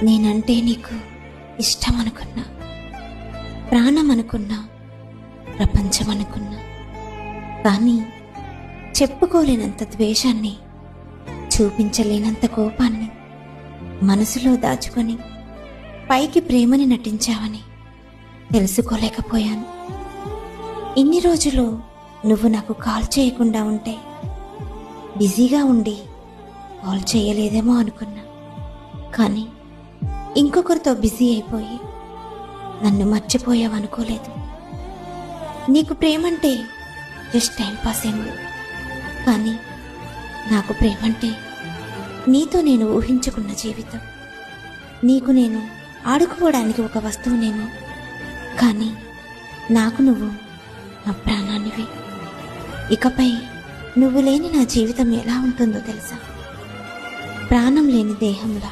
నేనంటే నీకు ఇష్టం అనుకున్నా, ప్రాణం అనుకున్నా, ప్రపంచం అనుకున్నా, కానీ చెప్పుకోలేనంత ద్వేషాన్ని, చూపించలేనంత కోపాన్ని మనసులో దాచుకొని పైకి ప్రేమని నటించావని తెలుసుకోలేకపోయాను. ఇన్ని రోజులు నువ్వు నాకు కాల్ చేయకుండా ఉంటే బిజీగా ఉండి కాల్ చేయలేదేమో అనుకున్నా. కానీ ఇంకొకరితో బిజీ అయిపోయి నన్ను మర్చిపోయావనుకోలేదు. నీకు ప్రేమంటే జస్ట్ టైంపాస్ ఏమో, కానీ నాకు ప్రేమంటే నీతో నేను ఊహించుకున్న జీవితం. నీకు నేను ఆడుకోవడానికి ఒక వస్తువునేమో, కానీ నాకు నువ్వు నా ప్రాణానివి. ఇకపై నువ్వు లేని నా జీవితం ఎలా ఉంటుందో తెలుసా? ప్రాణం లేని దేహంలా,